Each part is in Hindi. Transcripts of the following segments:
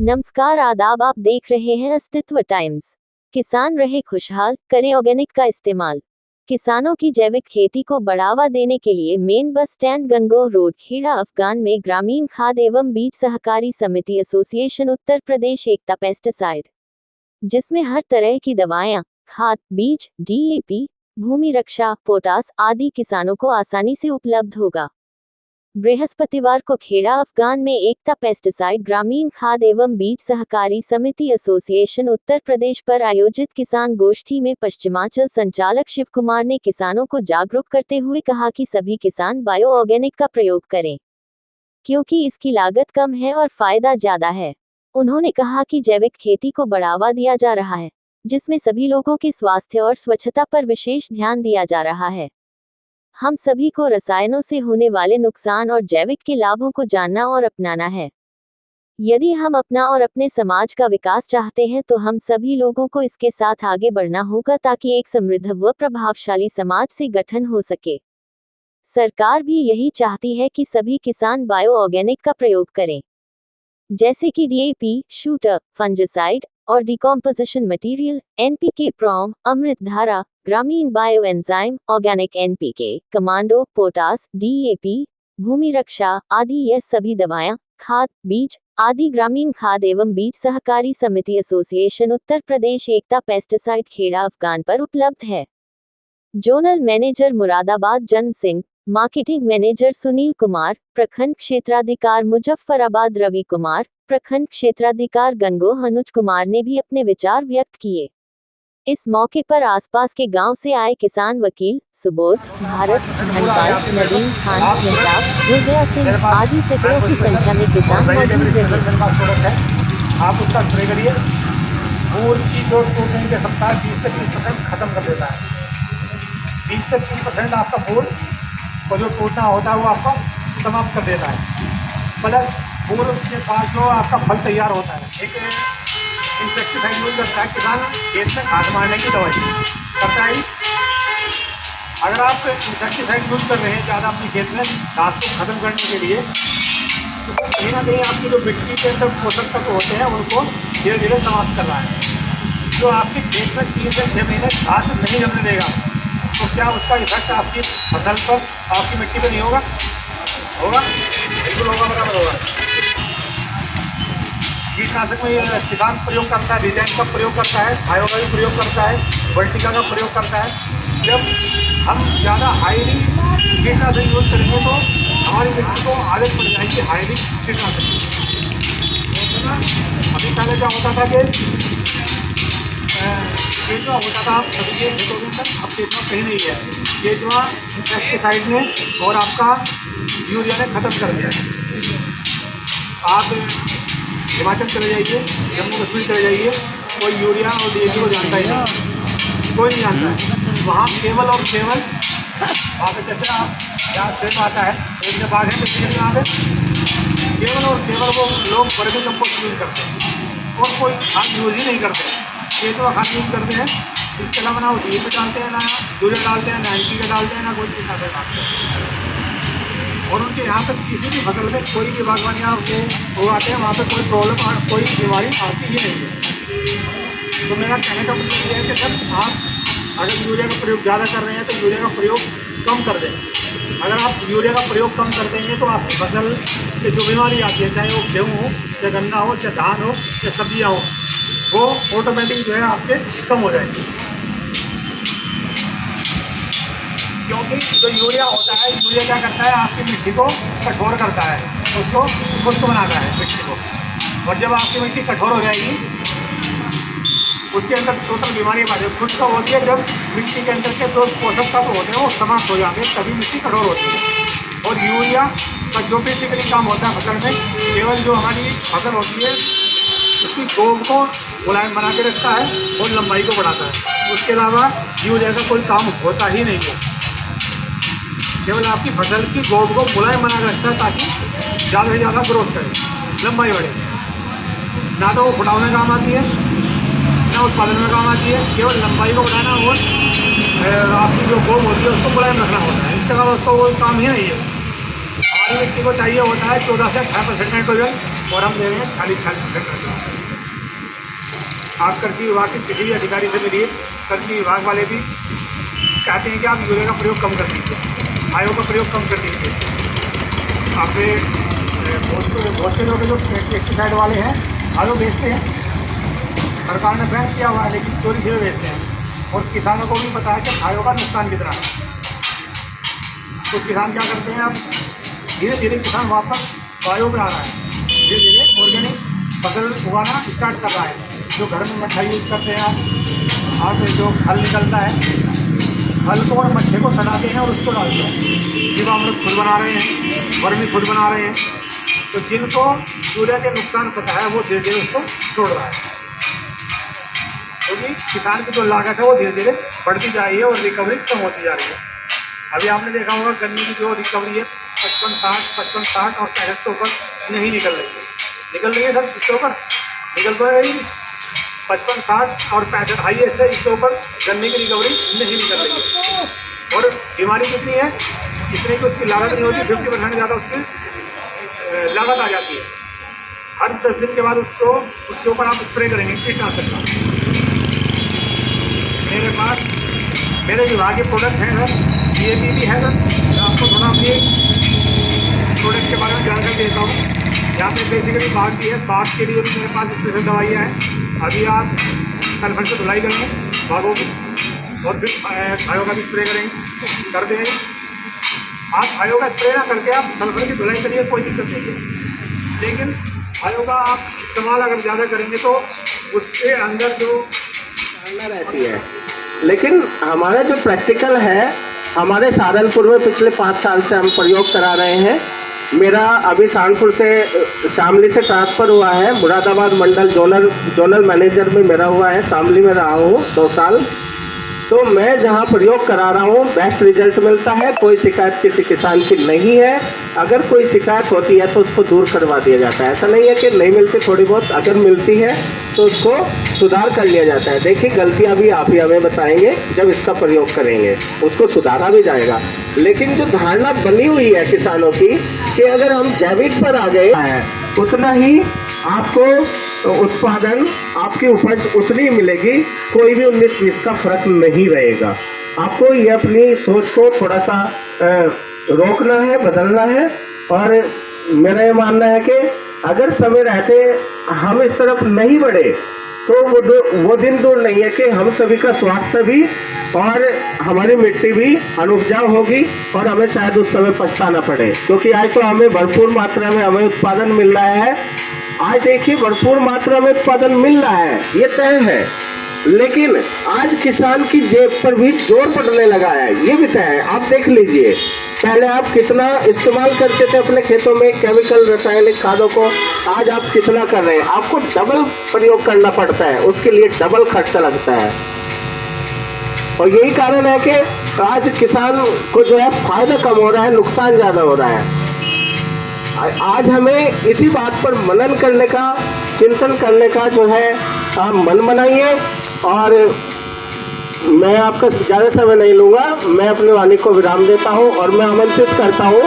नमस्कार आदाब, आप देख रहे हैं अस्तित्व टाइम्स। किसान रहे खुशहाल, करें ऑर्गेनिक का इस्तेमाल। किसानों की जैविक खेती को बढ़ावा देने के लिए main bus stand Gangoh road, Kheda Afgan में ग्रामीण खाद एवं बीज सहकारी समिति एसोसिएशन उत्तर प्रदेश एकता पेस्टिसाइड, जिसमें हर तरह की दवाएं, खाद, बीज, डीएपी, भूमि रक्षा, पोटास आदि किसानों को आसानी से उपलब्ध होगा। बृहस्पतिवार को खेड़ा अफगान में एकता पेस्टिसाइड ग्रामीण खाद एवं बीज सहकारी समिति एसोसिएशन उत्तर प्रदेश पर आयोजित किसान गोष्ठी में पश्चिमांचल संचालक शिव कुमार ने किसानों को जागरूक करते हुए कहा कि सभी किसान बायो ऑर्गेनिक का प्रयोग करें, क्योंकि इसकी लागत कम है और फायदा ज्यादा है। उन्होंने कहा कि जैविक खेती को बढ़ावा दिया जा रहा है, जिसमें सभी लोगों के स्वास्थ्य और स्वच्छता पर विशेष ध्यान दिया जा रहा है। हम सभी को रसायनों से होने वाले नुकसान और जैविक के लाभों को जानना और अपनाना है। यदि हम अपना और अपने समाज का विकास चाहते हैं तो हम सभी लोगों को इसके साथ आगे बढ़ना होगा, ताकि एक समृद्ध व प्रभावशाली समाज से गठन हो सके। सरकार भी यही चाहती है कि सभी किसान बायो ऑर्गेनिक का प्रयोग करें, जैसे कि डीएपी, शूटर, फंजिसाइड और decomposition material, NPK, PROM, Amrit Dhara, Gramin bio enzyme, organic NPK, commando, potash, DAP, Bhoomi Raksha आदि। यह सभी दवाएं, खाद, बीज आदि ग्रामीण खाद एवं बीज सहकारी समिति एसोसिएशन उत्तर प्रदेश एकता पेस्टिसाइड खेड़ा अफगान पर उपलब्ध है। जोनल मैनेजर मुरादाबाद जन सिंह, मार्केटिंग मैनेजर सुनील कुमार, प्रखंड क्षेत्राधिकार मुजफ्फराबाद रवि कुमार, प्रखंड क्षेत्राधिकार गंगोह अनुज कुमार ने भी अपने विचार व्यक्त किए। इस मौके पर आसपास के गांव से आए किसान वकील सुबोध, भारत, धनपाल, नदीम खान, मेहताब, दुर्गया सिंह आदि सैकड़ों की संख्या में किसान मौजूद रहे। आप उसका स्प्रे करिए, फूल की जो टूटने के सप्ताह 20 से 30% खत्म कर देता है। 20 से 30% आपका फूल को जो टूटना होता है वो आपका समाप्त कर देता है। प्लस फूल उसके पास जो आपका फल तैयार होता है, एक इंसेक्टिसाइड यूज करता है किसान खेत में घास मारने की दवाई करता है। अगर आप इंसेक्टिसाइड यूज कर रहे हैं ज़्यादा अपने खेत में घास को खत्म करने के लिए, तो कहीं ना कहीं आपकी जो मिट्टी के अंदर पोषक तत्व होते हैं उनको धीरे धीरे समाप्त कर रहा है। जो आपके खेत में 3 से 6 महीने घास नहीं जमने देगा, तो क्या उसका इफेक्ट आपकी फसल पर, आपकी मिट्टी पर नहीं होगा? होगा, बिल्कुल होगा, बराबर होगा। कीटनाशक में किसान प्रयोग करता है, डिजाइन का प्रयोग करता है, बायो का भी प्रयोग करता है, वर्टिका का प्रयोग करता है। जब हम ज़्यादा हाईली कीटनाशक यूज करेंगे तो हमारी मिट्टी को आदत पड़ जाएगी हाईली कीटनाशक। अभी पहले क्या होता था कि केचुआ होता था, आप सभी के खेतों में तक, अब केचुआ कहीं नहीं है। केचुआ पेस्टिसाइड ने और आपका यूरिया ने ख़त्म कर दिया है। आप हिमाचल चले जाइए, जम्मू कश्मीर चले जाइए, कोई यूरिया और डीएपी को जानता ही नहीं, कोई नहीं जानता है। वहाँ केवल और केवल वहाँ पे जैसे आप जहाँ ट्रेन आता है, एक जब बाघ है तो ट्रेन में आते, केवल और केवल वो लोग वर्मी कंपोस्ट यूज करते हैं और कोई खाद यूज ही नहीं करते हैं। केचुआ खाद यूज करते हैं, इसके अलावा ना वो डीएपी डालते हैं, ना यूरिया डालते हैं, ना एनपीके डालते हैं, ना कोई कीटनाशक डालते हैं। और उनके यहाँ पर किसी भी फसल में कोई भी बागवानी आप वो उगाते हैं, वहाँ पे कोई प्रॉब्लम, कोई बीमारी आती ही नहीं है। तो मेरा कहने का मतलब ये है कि सर आप अगर यूरिया का प्रयोग ज़्यादा कर रहे हैं तो यूरिया का प्रयोग कम कर दें। अगर आप यूरिया का प्रयोग कम कर देंगे तो आपकी फसल की जो बीमारी आती है, चाहे वो गेहूँ हो, चाहे गन्ना हो, चाहे धान हो, चाहे सब्जियाँ हो, वो ऑटोमेटिक जो है आपके कम हो जाएगी। क्योंकि जो यूरिया होता है, यूरिया क्या करता है, आपकी मिट्टी को कठोर करता है, उसको खुश्क बनाता है मिट्टी को। और जब आपकी मिट्टी कठोर हो जाएगी, उसके अंदर टोटल बीमारी आ जाएगी। खुश्क होती है जब मिट्टी के अंदर के जो पोषक तत्व होते हैं वो समाप्त हो जाते हैं, तभी मिट्टी कठोर होती है। और यूरिया का जो बेसिकली काम होता है फसल में, केवल जो हमारी फसल होती है उसकी गोब को मुलायम बना के रखता है और लंबाई को बढ़ाता है। उसके अलावा यूरिया का कोई काम होता ही नहीं है। केवल आपकी फसल की गोब को मुलायम बना के रखता है ताकि ज़्यादा से ज़्यादा ग्रोथ करे, लंबाई बढ़े। ना तो वो फुटाव में काम आती है, ना उत्पादन में काम आती है। केवल लंबाई को बढ़ाना और आपकी जो गोब होती है उसको मुलायम रखना होता है। इसके अलावा उसको वो काम ही नहीं है। हमारी मिट्टी को चाहिए होता है 14 से 18% नाइट्रोजन, और हम दे रहे हैं 40% आप कृषि विभाग के किसी भी अधिकारी से मिलिए, कृषि विभाग वाले भी कहते हैं कि आप यूरिया का प्रयोग कम कर दीजिए, आयोग का प्रयोग कम कर दीजिए। आपने बहुत से लोग जो पेस्टिसाइड वाले हैं आयोग बेचते हैं, सरकार ने बैन किया हुआ है लेकिन चोरी से बेचते हैं, और किसानों को भी पता है कि आयोग का नुकसान कितना है। तो किसान क्या करते हैं, अब धीरे धीरे किसान वापस बायो में आ रहा है, धीरे धीरे ऑर्गेनिक फसल उगाना स्टार्ट कर रहा है। जो घर में मट्ठा यूज करते हैं आप जो फल निकलता है, फल को और मट्ठे को सड़ाते हैं और उसको डालते हैं, जीवामृत खुद बना रहे हैं, वर्मी खुद बना रहे हैं। तो जिनको यूरिया के नुकसान पता है वो धीरे धीरे उसको छोड़ रहा है, क्योंकि किसान की जो लागत है वो धीरे धीरे बढ़ती जा रही है और रिकवरी कम होती जा रही है। अभी आपने देखा होगा गन्ने की जो रिकवरी है 55-60 और 65 के ऊपर नहीं निकल रही है, निकल रही है सर इसके ऊपर निकल तो है ही 55-60 और 65 हाईएस्ट है, इसके ऊपर गन्ने की रिकवरी नहीं निकल रही है। और बीमारी कितनी है, इतनी कि उसकी लागत नहीं होती, 50% ज़्यादा उसकी लागत आ जाती है। हर 10 दिन के बाद उसके ऊपर आप स्प्रे करेंगे कीटनाशक का। मेरे पास मेरे विभाग के प्रोडक्ट हैं सर, DAP भी है सर। मैं आपको थोड़ा अपनी प्रोडक्ट के बारे में जानकारी देता हूँ। यहाँ पे बेसिकली बाग भी है, बाग के लिए भी मेरे पास स्पेशल दवाइयाँ हैं। अभी आप सल्फर से धुलाई करेंगे बागों की और फिर खायों का भी स्प्रे करेंगे कर देंगे। आप खायों का स्प्रे ना करके आप सल्फर की धुलाई करिए, कोई दिक्कत नहीं है, लेकिन खायों का आप इस्तेमाल अगर ज़्यादा करेंगे तो उसके अंदर जो रहती है। लेकिन हमारा जो प्रैक्टिकल है, हमारे सहारनपुर में पिछले 5 साल से हम प्रयोग करा रहे हैं। मेरा अभी सहारनपुर से शामली से ट्रांसफ़र हुआ है, मुरादाबाद मंडल जोनल मैनेजर में मेरा हुआ है, शामली में रहा हूँ 2 साल। तो मैं जहाँ प्रयोग करा रहा हूँ बेस्ट रिजल्ट मिलता है, कोई शिकायत किसी किसान की नहीं है। अगर कोई शिकायत होती है तो उसको दूर करवा दिया जाता है, ऐसा नहीं है कि नहीं मिलती, थोड़ी बहुत अगर मिलती है तो उसको सुधार कर लिया जाता है। देखिए गलतियाँ भी आप ही हमें बताएंगे, जब इसका प्रयोग करेंगे उसको सुधारा भी जाएगा। लेकिन जो धारणा बनी हुई है किसानों की कि अगर हम जैविक पर आ गए हैं उतना ही आपको उत्पादन, आपकी उपज उतनी मिलेगी, कोई भी 19-20 का फर्क नहीं रहेगा। आपको ये अपनी सोच को थोड़ा सा रोकना है, बदलना है। और मेरा ये मानना है कि अगर समय रहते हम इस तरफ नहीं बढ़े तो वो दिन दूर नहीं है कि हम सभी का स्वास्थ्य भी और हमारी मिट्टी भी अनुपजाऊ होगी और हमें शायद उस समय पछताना पड़े। क्योंकि आज तो हमें भरपूर मात्रा में हमें उत्पादन मिल रहा है। आज देखिए भरपूर मात्रा में उत्पादन मिल रहा है, ये तय है, लेकिन आज किसान की जेब पर भी जोर पड़ने लगा है, ये भी तय है। आप देख लीजिए पहले आप कितना इस्तेमाल करते थे अपने खेतों में केमिकल रासायनिक खादों को, आज आप कितना कर रहे हैं। आपको डबल प्रयोग करना पड़ता है, उसके लिए डबल खर्चा लगता है। और यही कारण है कि आज किसान को जो है फायदा कम हो रहा है, नुकसान ज़्यादा हो रहा है। आज हमें इसी बात पर मनन करने का, चिंतन करने का जो है आप मन बनाइए। और मैं आपका ज़्यादा समय नहीं लूँगा, मैं अपने वाणी को विराम देता हूँ और मैं आमंत्रित करता हूँ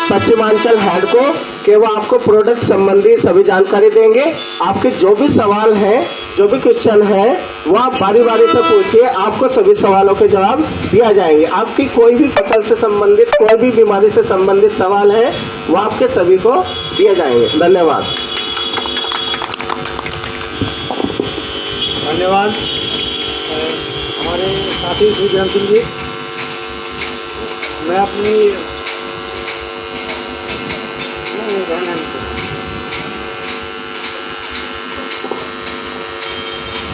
पश्चिमांचल हेड को कि वो आपको प्रोडक्ट संबंधी सभी जानकारी देंगे। आपके जो भी सवाल हैं, जो भी क्वेश्चन है वो आप बारी बारी से पूछिए, आपको सभी सवालों के जवाब दिया जाएंगे। आपकी कोई भी फसल से संबंधित, कोई भी बीमारी से संबंधित सवाल है वो आपके सभी को दिए जाएंगे। धन्यवाद। धन्यवाद हमारे साथी श्री जयंत सिंह जी। मैं अपनी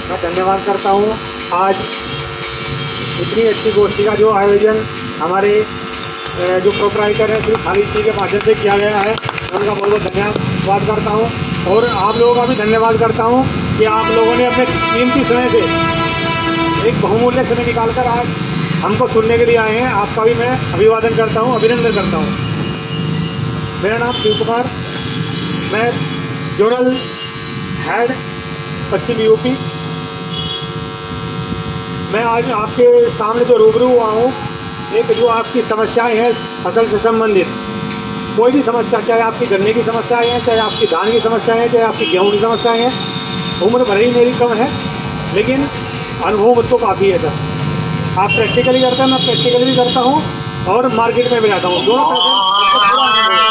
मैं धन्यवाद करता हूँ। आज इतनी अच्छी गोष्ठी का जो आयोजन हमारे जो प्रोप्राइटर है श्री खालिद जी के माध्यम से किया गया है, उनका बहुत बहुत धन्यवाद करता हूँ। और आप लोगों का भी धन्यवाद करता हूँ कि आप लोगों ने अपने कीमती समय से एक बहुमूल्य समय निकालकर आज हमको सुनने के लिए आए हैं। आपका भी मैं अभिवादन करता हूँ, अभिनंदन करता हूँ। मेरा नाम शिव कुमार, मैं जोनल हेड पश्चिम यूपी। मैं आज आपके सामने जो रूबरू हुआ हूँ, एक जो आपकी समस्याएं हैं फसल से संबंधित, कोई भी समस्या, चाहे आपकी गन्ने की समस्याएं हैं, चाहे आपकी धान की समस्याएं हैं, चाहे आपकी गेहूँ की समस्याएं हैं, उम्र भले ही मेरी कम है लेकिन अनुभव मुझको काफ़ी है सर। आप प्रैक्टिकली करते हैं, मैं प्रैक्टिकली भी करता हूँ और मार्केट में भी जाता हूँ, दोनों तरह से